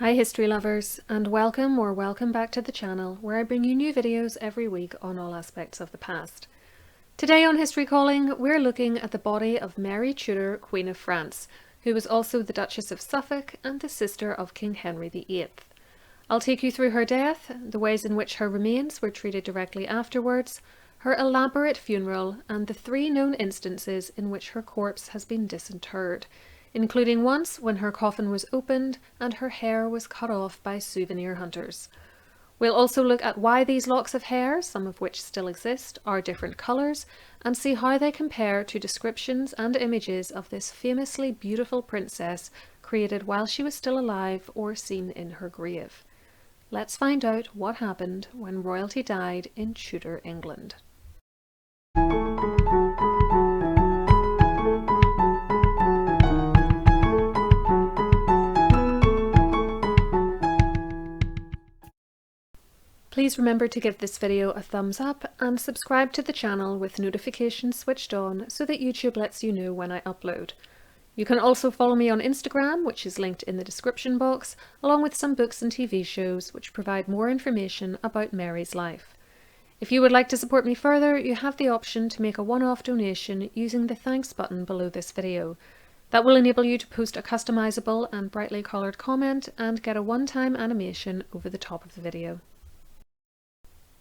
Hi history lovers, and welcome back to the channel where I bring you new videos every week on all aspects of the past. Today on History Calling, we're looking at the body of Mary Tudor, Queen of France, who was also the Duchess of Suffolk and the sister of King Henry VIII. I'll take you through her death, the ways in which her remains were treated directly afterwards, her elaborate funeral, and the 3 known instances in which her corpse has been disinterred, including once when her coffin was opened and her hair was cut off by souvenir hunters. We'll also look at why these locks of hair, some of which still exist, are different colours, and see how they compare to descriptions and images of this famously beautiful princess created while she was still alive or seen in her grave. Let's find out what happened when royalty died in Tudor England. Please remember to give this video a thumbs up and subscribe to the channel with notifications switched on so that YouTube lets you know when I upload. You can also follow me on Instagram, which is linked in the description box, along with some books and TV shows which provide more information about Mary's life. If you would like to support me further, you have the option to make a one-off donation using the thanks button below this video. That will enable you to post a customizable and brightly coloured comment and get a one-time animation over the top of the video.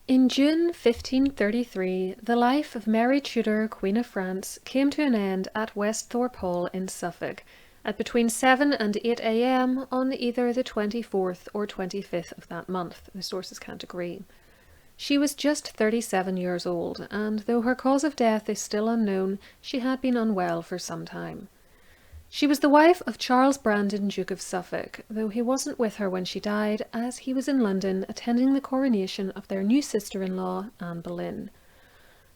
In June 1533, the life of Mary Tudor, Queen of France, came to an end at Westhorpe Hall in Suffolk at between 7 and 8 a.m. on either the 24th or 25th of that month. The sources can't agree. She was just 37 years old, and though her cause of death is still unknown, she had been unwell for some time. She was the wife of Charles Brandon, Duke of Suffolk, though he wasn't with her when she died, as he was in London attending the coronation of their new sister-in-law, Anne Boleyn.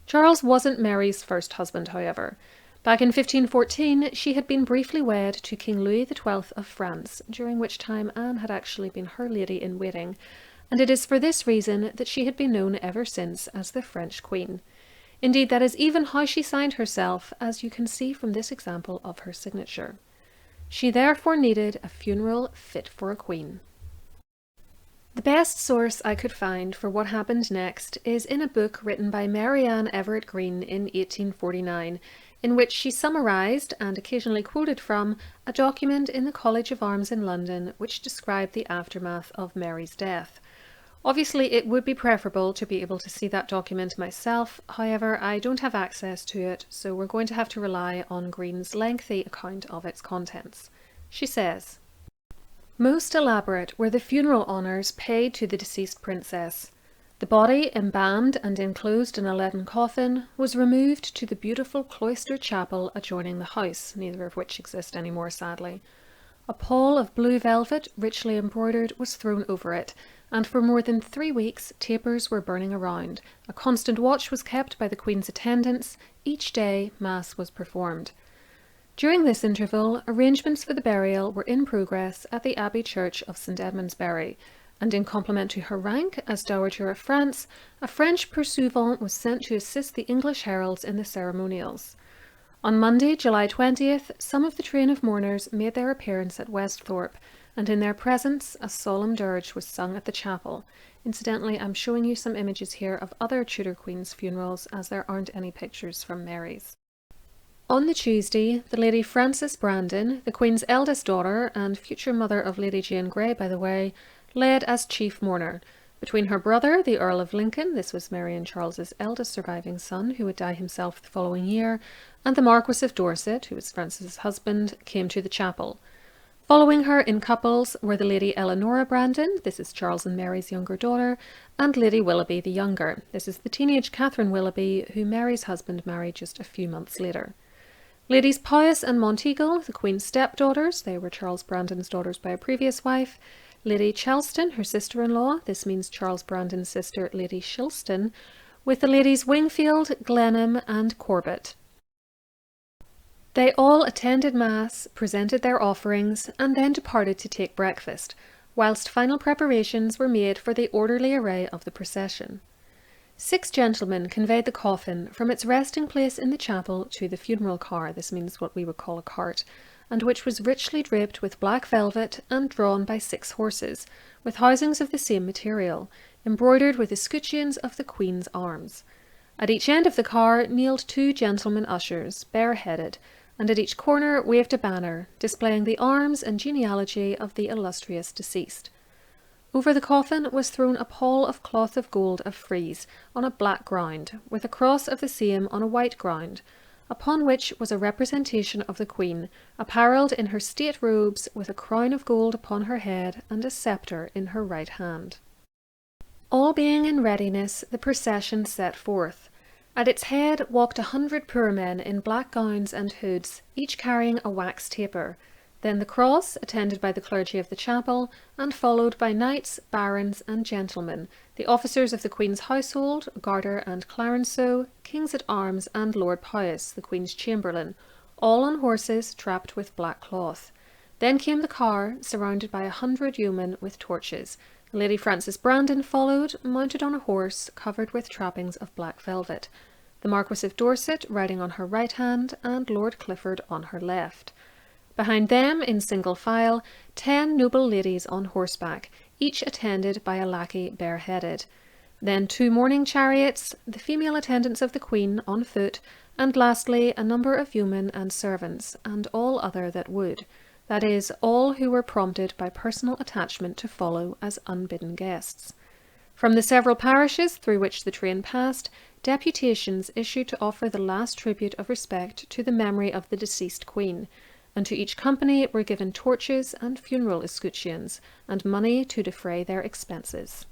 Charles wasn't Mary's first husband, however. Back in 1514, she had been briefly wed to King Louis XII of France, during which time Anne had actually been her lady-in-waiting, and it is for this reason that she had been known ever since as the French Queen. Indeed, that is even how she signed herself, as you can see from this example of her signature. She therefore needed a funeral fit for a queen. The best source I could find for what happened next is in a book written by Mary Everett Green in 1849, in which she summarised, and occasionally quoted from, a document in the College of Arms in London which described the aftermath of Mary's death. Obviously, it would be preferable to be able to see that document myself, however, I don't have access to it, so we're going to have to rely on Green's lengthy account of its contents. She says, "Most elaborate were the funeral honours paid to the deceased princess. The body, embalmed and enclosed in a leaden coffin, was removed to the beautiful cloister chapel adjoining the house, neither of which exist anymore, sadly. A pall of blue velvet, richly embroidered, was thrown over it, and for more than 3 weeks tapers were burning around. A constant watch was kept by the Queen's attendants. Each day Mass was performed. During this interval, arrangements for the burial were in progress at the Abbey Church of St Edmundsbury, and in compliment to her rank as Dowager of France, a French pursuivant was sent to assist the English heralds in the ceremonials. On Monday, July 20th, some of the train of mourners made their appearance at Westhorpe, and in their presence a solemn dirge was sung at the chapel. Incidentally, I'm showing you some images here of other Tudor queens' funerals, as there aren't any pictures from Mary's. On the Tuesday, the Lady Frances Brandon, the Queen's eldest daughter, and future mother of Lady Jane Grey, by the way, led as chief mourner. Between her brother, the Earl of Lincoln, this was Mary and Charles's eldest surviving son, who would die himself the following year, and the Marquis of Dorset, who was Frances's husband, came to the chapel. Following her in couples were the Lady Eleanora Brandon, this is Charles and Mary's younger daughter, and Lady Willoughby the younger, this is the teenage Catherine Willoughby, who Mary's husband married just a few months later. Ladies Powys and Monteagle, the Queen's stepdaughters, they were Charles Brandon's daughters by a previous wife, Lady Chelston, her sister-in-law, this means Charles Brandon's sister, Lady Shilston, with the Ladies Wingfield, Glenham and Corbett. They all attended Mass, presented their offerings, and then departed to take breakfast, whilst final preparations were made for the orderly array of the procession. 6 gentlemen conveyed the coffin from its resting place in the chapel to the funeral car, this means what we would call a cart, and which was richly draped with black velvet and drawn by 6 horses, with housings of the same material, embroidered with escutcheons of the Queen's arms. At each end of the car kneeled 2 gentlemen ushers, bareheaded, and at each corner waved a banner, displaying the arms and genealogy of the illustrious deceased. Over the coffin was thrown a pall of cloth of gold of frieze on a black ground, with a cross of the same on a white ground, upon which was a representation of the Queen, apparelled in her state robes, with a crown of gold upon her head and a sceptre in her right hand. All being in readiness, the procession set forth. At its head walked 100 poor men in black gowns and hoods, each carrying a wax taper, then the cross, attended by the clergy of the chapel, and followed by knights, barons, and gentlemen, the officers of the Queen's household, Garter and Clarenceux, kings-at-arms, and Lord Powys, the Queen's chamberlain, all on horses trapped with black cloth. Then came the car, surrounded by 100 yeomen with torches. Lady Frances Brandon followed, mounted on a horse covered with trappings of black velvet, the Marquis of Dorset riding on her right hand, and Lord Clifford on her left. Behind them, in single file, 10 noble ladies on horseback, each attended by a lackey bareheaded. Then 2 mourning chariots, the female attendants of the Queen on foot, and lastly a number of yeomen and servants, and all other that would, that is, all who were prompted by personal attachment to follow as unbidden guests. From the several parishes through which the train passed, deputations issued to offer the last tribute of respect to the memory of the deceased Queen, and to each company were given torches and funeral escutcheons, and money to defray their expenses.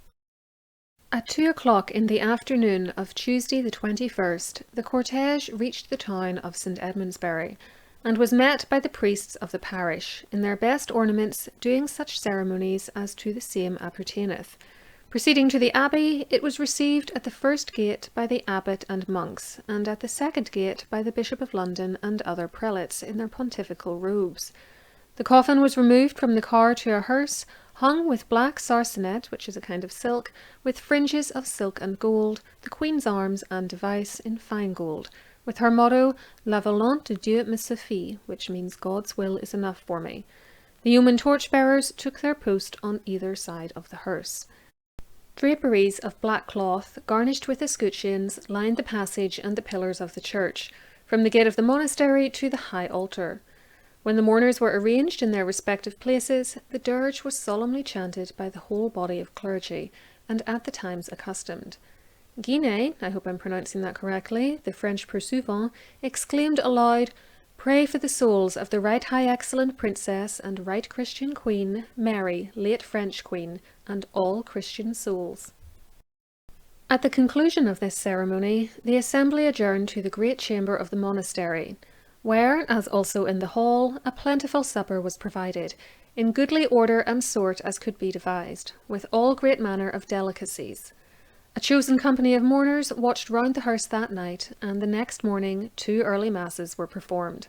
At 2 o'clock in the afternoon of Tuesday the 21st, the cortege reached the town of St. Edmundsbury, and was met by the priests of the parish, in their best ornaments, doing such ceremonies as to the same appertaineth. Proceeding to the abbey, it was received at the first gate by the abbot and monks, and at the second gate by the Bishop of London and other prelates in their pontifical robes. The coffin was removed from the car to a hearse, hung with black sarcenet, which is a kind of silk, with fringes of silk and gold, the Queen's arms and device in fine gold, with her motto, La volonté de Dieu me suffit, which means God's will is enough for me. The yeoman torchbearers took their post on either side of the hearse. Draperies of black cloth, garnished with escutcheons, lined the passage and the pillars of the church, from the gate of the monastery to the high altar. When the mourners were arranged in their respective places, the dirge was solemnly chanted by the whole body of clergy, and at the times accustomed. Guinet, I hope I'm pronouncing that correctly, the French pursuivant, exclaimed aloud, "Pray for the souls of the right high excellent Princess and right Christian Queen, Mary, late French Queen, and all Christian souls." At the conclusion of this ceremony, the assembly adjourned to the great chamber of the monastery, where, as also in the hall, a plentiful supper was provided, in goodly order and sort as could be devised, with all great manner of delicacies. A chosen company of mourners watched round the hearse that night, and the next morning 2 early masses were performed.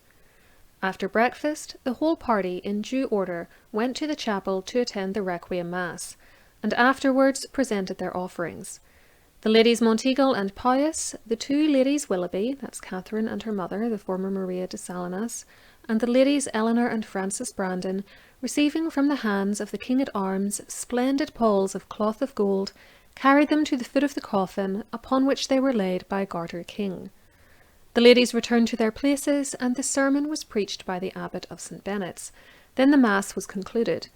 After breakfast, the whole party, in due order, went to the chapel to attend the Requiem Mass, and afterwards presented their offerings. The ladies Monteagle and Powys, the 2 ladies Willoughby, that's Catherine and her mother, the former Maria de Salinas, and the ladies Eleanor and Frances Brandon, receiving from the hands of the King-at-Arms splendid palls of cloth of gold, carried them to the foot of the coffin, upon which they were laid by Garter King. The ladies returned to their places, and the sermon was preached by the abbot of St. Benet's. Then the mass was concluded,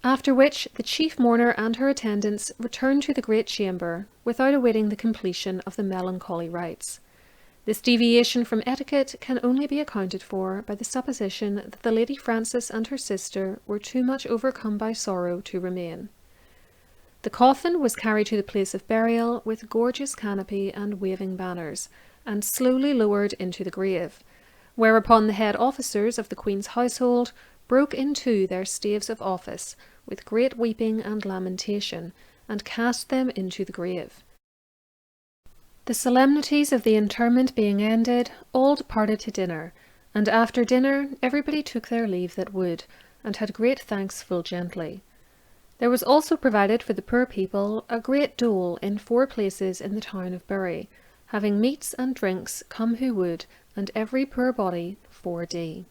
after which the chief mourner and her attendants returned to the great chamber, without awaiting the completion of the melancholy rites. This deviation from etiquette can only be accounted for by the supposition that the Lady Frances and her sister were too much overcome by sorrow to remain. The coffin was carried to the place of burial with gorgeous canopy and waving banners, and slowly lowered into the grave, whereupon the head officers of the Queen's household broke in two their staves of office with great weeping and lamentation, and cast them into the grave. The solemnities of the interment being ended, all departed to dinner, and after dinner everybody took their leave that would, and had great thanks full gently. There was also provided for the poor people a great dole in 4 places in the town of Bury, having meats and drinks come who would, and every poor body 4d.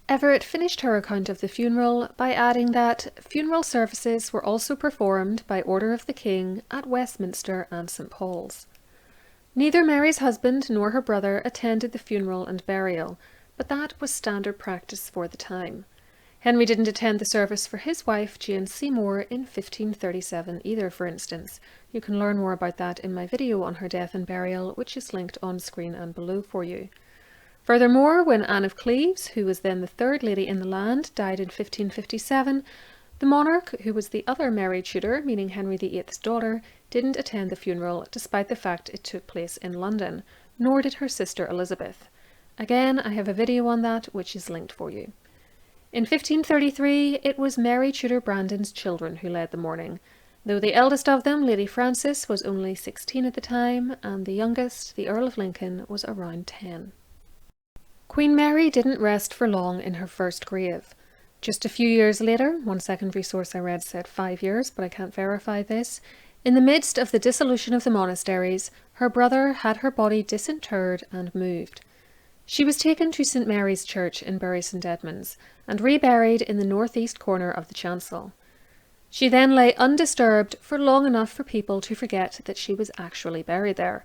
Everett finished her account of the funeral by adding that funeral services were also performed by order of the King at Westminster and St. Paul's. Neither Mary's husband nor her brother attended the funeral and burial, but that was standard practice for the time. Henry didn't attend the service for his wife, Jane Seymour, in 1537 either, for instance. You can learn more about that in my video on her death and burial, which is linked on screen and below for you. Furthermore, when Anne of Cleves, who was then the third lady in the land, died in 1557, the monarch, who was the other Mary Tudor, meaning Henry VIII's daughter, didn't attend the funeral despite the fact it took place in London, nor did her sister Elizabeth. Again, I have a video on that which is linked for you. In 1533, it was Mary Tudor Brandon's children who led the mourning, though the eldest of them, Lady Frances, was only 16 at the time, and the youngest, the Earl of Lincoln, was around 10. Queen Mary didn't rest for long in her first grave. Just a few years later, one secondary source I read said 5 years, but I can't verify this, in the midst of the dissolution of the monasteries, her brother had her body disinterred and moved. She was taken to St. Mary's Church in Bury St. Edmunds and reburied in the northeast corner of the chancel. She then lay undisturbed for long enough for people to forget that she was actually buried there.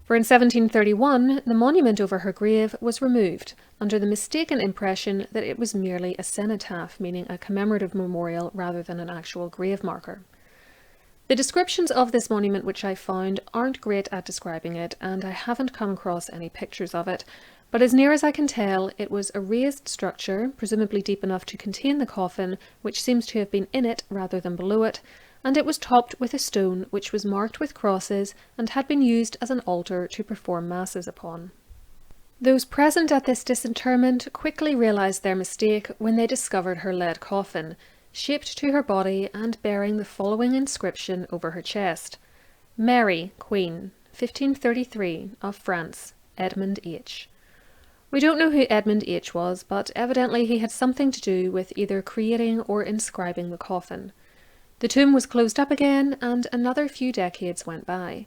For in 1731, the monument over her grave was removed, under the mistaken impression that it was merely a cenotaph, meaning a commemorative memorial rather than an actual grave marker. The descriptions of this monument which I found aren't great at describing it, and I haven't come across any pictures of it, but as near as I can tell, it was a raised structure, presumably deep enough to contain the coffin, which seems to have been in it rather than below it, and it was topped with a stone which was marked with crosses and had been used as an altar to perform masses upon. Those present at this disinterment quickly realised their mistake when they discovered her lead coffin, shaped to her body and bearing the following inscription over her chest: Mary, Queen, 1533, of France, Edmund H. We don't know who Edmund H. was, but evidently he had something to do with either creating or inscribing the coffin. The tomb was closed up again, and another few decades went by.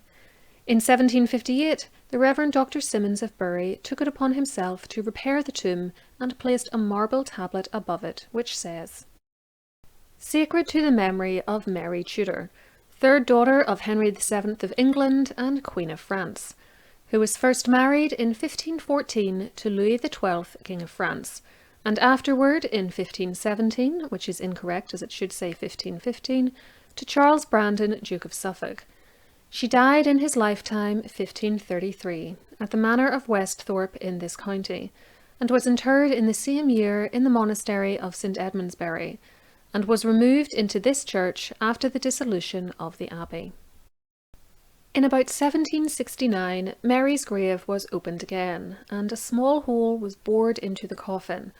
In 1758, the Reverend Dr. Symonds of Bury took it upon himself to repair the tomb and placed a marble tablet above it, which says, "Sacred to the memory of Mary Tudor, third daughter of Henry VII of England and Queen of France, who was first married in 1514 to Louis XII, King of France, and afterward in 1517, which is incorrect as it should say 1515, to Charles Brandon, Duke of Suffolk. She died in his lifetime 1533 at the manor of Westhorpe in this county, and was interred in the same year in the monastery of St. Edmundsbury, and was removed into this church after the dissolution of the abbey." In about 1769, Mary's grave was opened again, and a small hole was bored into the coffin.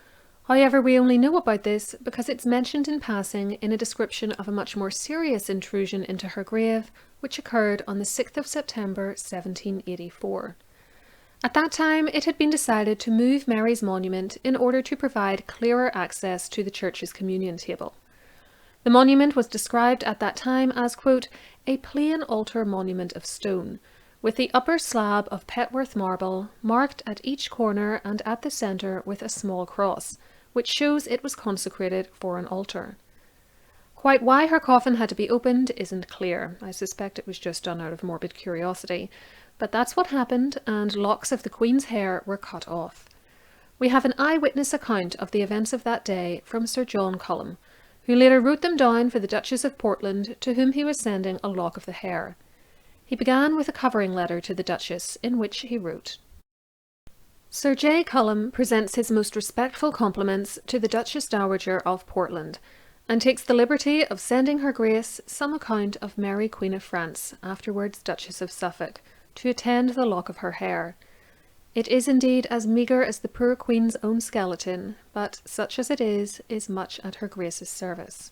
However, we only know about this because it's mentioned in passing in a description of a much more serious intrusion into her grave, which occurred on the 6th of September 1784. At that time, it had been decided to move Mary's monument in order to provide clearer access to the church's communion table. The monument was described at that time as, quote, "a plain altar monument of stone, with the upper slab of Petworth marble, marked at each corner and at the centre with a small cross, which shows it was consecrated for an altar." Quite why her coffin had to be opened isn't clear. I suspect it was just done out of morbid curiosity. But that's what happened, and locks of the Queen's hair were cut off. We have an eyewitness account of the events of that day from Sir John Cullum, who later wrote them down for the Duchess of Portland, to whom he was sending a lock of the hair. He began with a covering letter to the Duchess, in which he wrote, "Sir J. Cullum presents his most respectful compliments to the Duchess Dowager of Portland, and takes the liberty of sending her Grace some account of Mary Queen of France, afterwards Duchess of Suffolk, to attend the lock of her hair. It is indeed as meagre as the poor Queen's own skeleton, but such as it is much at her Grace's service."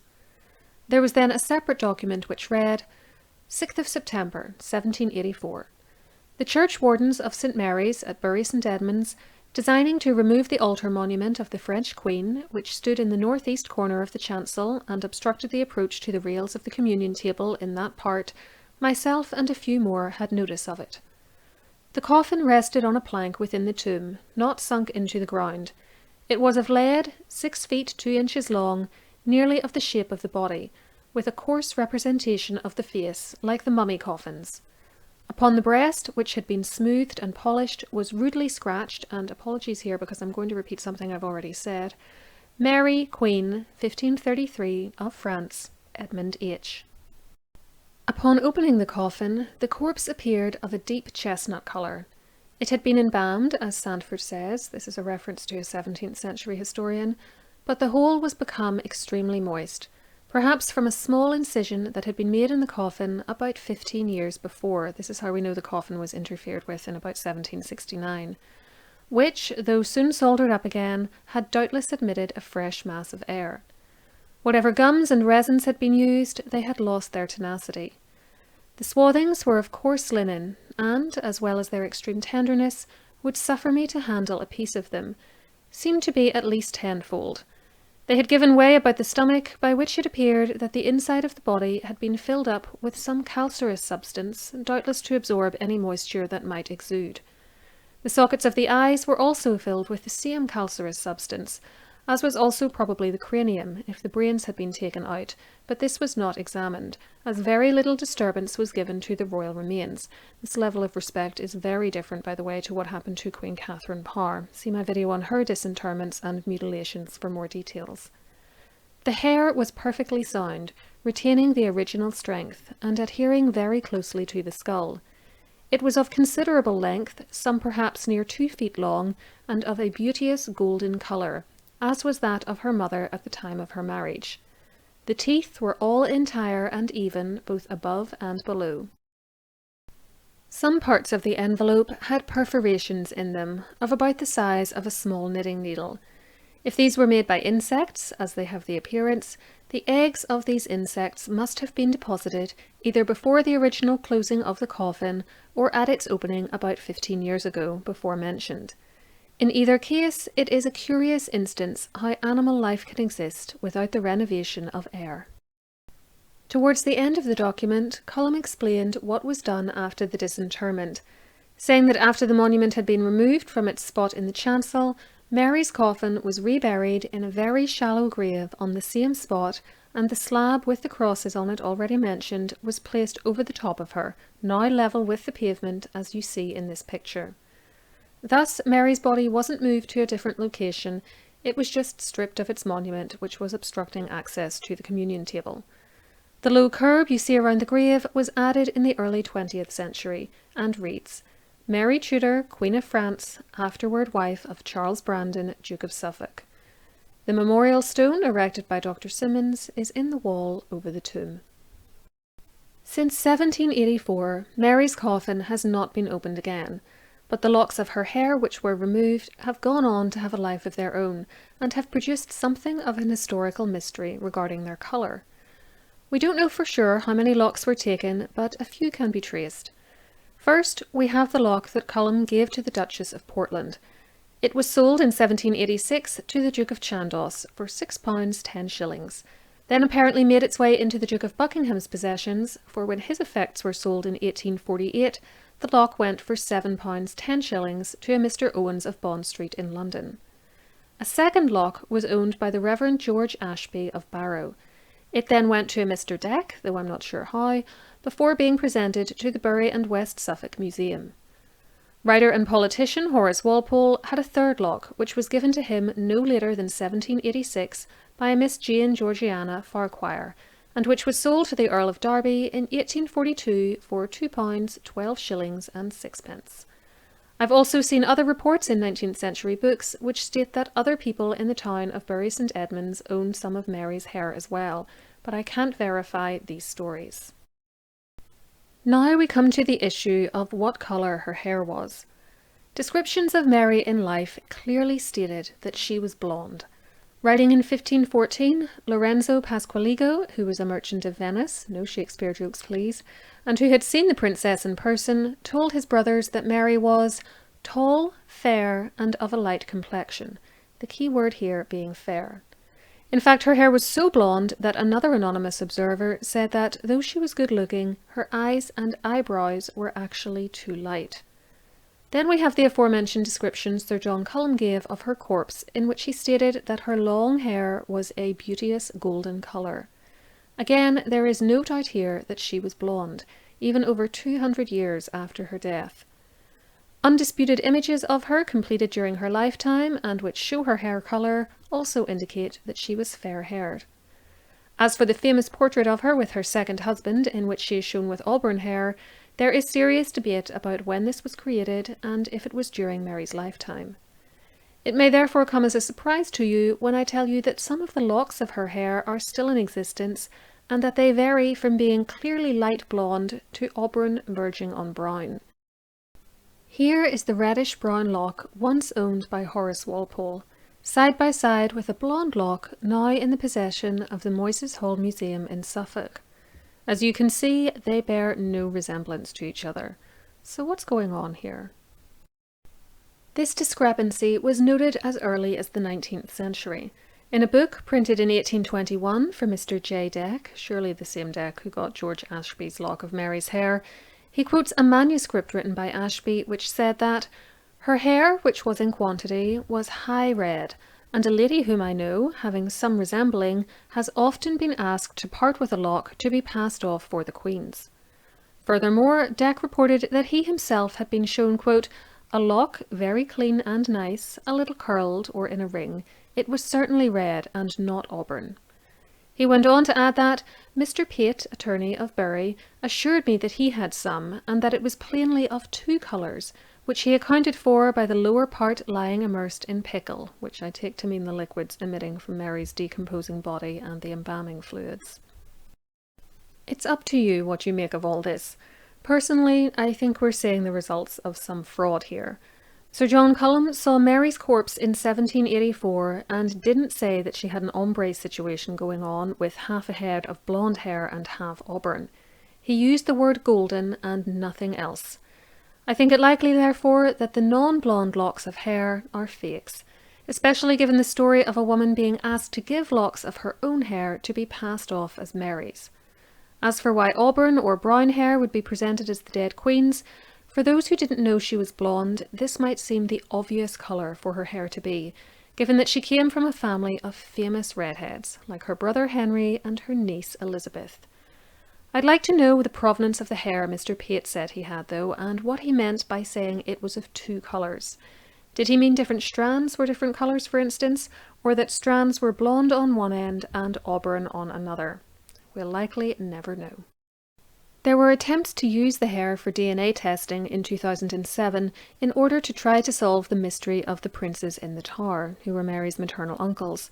There was then a separate document which read, 6th of September, 1784. The church wardens of St. Mary's at Bury St. Edmunds, designing to remove the altar monument of the French Queen, which stood in the northeast corner of the chancel and obstructed the approach to the rails of the communion table in that part, myself and a few more had notice of it. The coffin rested on a plank within the tomb, not sunk into the ground. It was of lead, 6 feet 2 inches long, nearly of the shape of the body, with a coarse representation of the face, like the mummy coffins. Upon the breast, which had been smoothed and polished, was rudely scratched, and apologies here because I'm going to repeat something I've already said, Mary, Queen, 1533, of France, Edmund H. Upon opening the coffin, the corpse appeared of a deep chestnut colour. It had been embalmed, as Sandford says, this is a reference to a 17th century historian, but the whole was become extremely moist, perhaps from a small incision that had been made in the coffin about 15 years before. This is how we know the coffin was interfered with in about 1769, which, though soon soldered up again, had doubtless admitted a fresh mass of air. Whatever gums and resins had been used, they had lost their tenacity. The swathings were of coarse linen, and, as well as their extreme tenderness, would suffer me to handle a piece of them, seemed to be at least tenfold. They had given way about the stomach, by which it appeared that the inside of the body had been filled up with some calcareous substance, doubtless to absorb any moisture that might exude. The sockets of the eyes were also filled with the same calcareous substance, as was also probably the cranium, if the brains had been taken out, but this was not examined, as very little disturbance was given to the royal remains. This level of respect is very different, by the way, to what happened to Queen Catherine Parr. See my video on her disinterments and mutilations for more details. The hair was perfectly sound, retaining the original strength, and adhering very closely to the skull. It was of considerable length, some perhaps near 2 feet long, and of a beauteous golden colour, as was that of her mother at the time of her marriage. The teeth were all entire and even, both above and below. Some parts of the envelope had perforations in them, of about the size of a small knitting needle. If these were made by insects, as they have the appearance, the eggs of these insects must have been deposited either before the original closing of the coffin, or at its opening about 15 years ago, before mentioned. In either case, it is a curious instance how animal life can exist without the renovation of air. Towards the end of the document, Cullum explained what was done after the disinterment, saying that after the monument had been removed from its spot in the chancel, Mary's coffin was reburied in a very shallow grave on the same spot, and the slab with the crosses on it already mentioned was placed over the top of her, now level with the pavement, as you see in this picture. Thus, Mary's body wasn't moved to a different location, it was just stripped of its monument, which was obstructing access to the communion table. The low curb you see around the grave was added in the early 20th century, and reads, Mary Tudor, Queen of France, afterward wife of Charles Brandon, Duke of Suffolk. The memorial stone, erected by Dr. Symonds, is in the wall over the tomb. Since 1784, Mary's coffin has not been opened again, but the locks of her hair which were removed have gone on to have a life of their own, and have produced something of an historical mystery regarding their colour. We don't know for sure how many locks were taken, but a few can be traced. First, we have the lock that Cullum gave to the Duchess of Portland. It was sold in 1786 to the Duke of Chandos for £6 10s, then apparently made its way into the Duke of Buckingham's possessions, for when his effects were sold in 1848, the lock went for £7 10s to a Mr. Owens of Bond Street in London. A second lock was owned by the Reverend George Ashby of Barrow. It then went to a Mr. Deck, though I'm not sure how, before being presented to the Bury and West Suffolk Museum. Writer and politician Horace Walpole had a third lock, which was given to him no later than 1786 by a Miss Jane Georgiana Farquhar, and which was sold to the Earl of Derby in 1842 for £2 12s and 6d. I've also seen other reports in 19th century books which state that other people in the town of Bury St Edmunds owned some of Mary's hair as well, but I can't verify these stories. Now we come to the issue of what colour her hair was. Descriptions of Mary in life clearly stated that she was blonde. Writing in 1514, Lorenzo Pasqualigo, who was a merchant of Venice, no Shakespeare jokes please, and who had seen the princess in person, told his brothers that Mary was tall, fair, and of a light complexion, the key word here being fair. In fact, her hair was so blonde that another anonymous observer said that, though she was good-looking, her eyes and eyebrows were actually too light. Then we have the aforementioned description Sir John Cullum gave of her corpse, in which he stated that her long hair was a beauteous golden colour. Again, there is no doubt here that she was blonde, even over 200 years after her death. Undisputed images of her completed during her lifetime, and which show her hair colour, also indicate that she was fair-haired. As for the famous portrait of her with her second husband, in which she is shown with auburn hair, there is serious debate about when this was created and if it was during Mary's lifetime. It may therefore come as a surprise to you when I tell you that some of the locks of her hair are still in existence, and that they vary from being clearly light blonde to auburn verging on brown. Here is the reddish-brown lock once owned by Horace Walpole, side by side with a blonde lock now in the possession of the Moyses Hall Museum in Suffolk. As you can see, they bear no resemblance to each other. So what's going on here? This discrepancy was noted as early as the 19th century. In a book printed in 1821 for Mr. J. Deck, surely the same Deck who got George Ashby's lock of Mary's hair, he quotes a manuscript written by Ashby which said that her hair, which was in quantity, was high red, and a lady whom I know, having some resembling, has often been asked to part with a lock to be passed off for the Queen's. Furthermore, Deck reported that he himself had been shown, quote, a lock very clean and nice, a little curled or in a ring. It was certainly red and not auburn. He went on to add that Mr. Pate, attorney of Bury, assured me that he had some, and that it was plainly of two colours, which he accounted for by the lower part lying immersed in pickle, which I take to mean the liquids emitting from Mary's decomposing body and the embalming fluids. It's up to you what you make of all this. Personally, I think we're seeing the results of some fraud here. Sir John Cullum saw Mary's corpse in 1784 and didn't say that she had an ombre situation going on with half a head of blonde hair and half auburn. He used the word golden and nothing else. I think it likely, therefore, that the non-blonde locks of hair are fakes, especially given the story of a woman being asked to give locks of her own hair to be passed off as Mary's. As for why auburn or brown hair would be presented as the dead Queen's, for those who didn't know she was blonde, this might seem the obvious colour for her hair to be, given that she came from a family of famous redheads, like her brother Henry and her niece Elizabeth. I'd like to know the provenance of the hair Mr. Pate said he had, though, and what he meant by saying it was of two colours. Did he mean different strands were different colours, for instance, or that strands were blonde on one end and auburn on another? We'll likely never know. There were attempts to use the hair for DNA testing in 2007 in order to try to solve the mystery of the princes in the Tower, who were Mary's maternal uncles.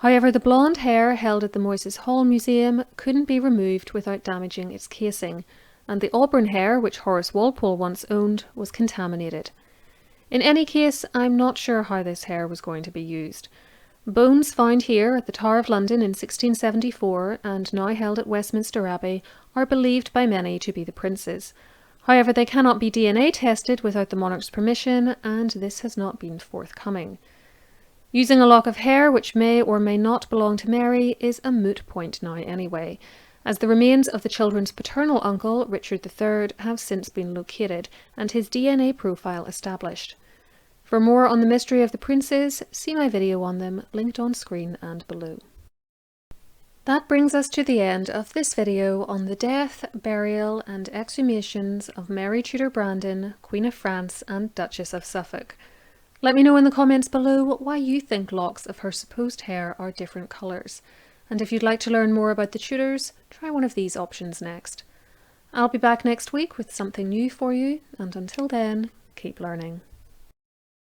However, the blonde hair held at the Moyses Hall Museum couldn't be removed without damaging its casing, and the auburn hair, which Horace Walpole once owned, was contaminated. In any case, I'm not sure how this hair was going to be used. Bones found here at the Tower of London in 1674 and now held at Westminster Abbey are believed by many to be the prince's. However, they cannot be DNA tested without the monarch's permission, and this has not been forthcoming. Using a lock of hair which may or may not belong to Mary is a moot point now anyway, as the remains of the children's paternal uncle, Richard III, have since been located and his DNA profile established. For more on the mystery of the princes, see my video on them, linked on screen and below. That brings us to the end of this video on the death, burial and exhumations of Mary Tudor Brandon, Queen of France and Duchess of Suffolk. Let me know in the comments below why you think locks of her supposed hair are different colours, and if you'd like to learn more about the Tudors, try one of these options next. I'll be back next week with something new for you, and until then, keep learning.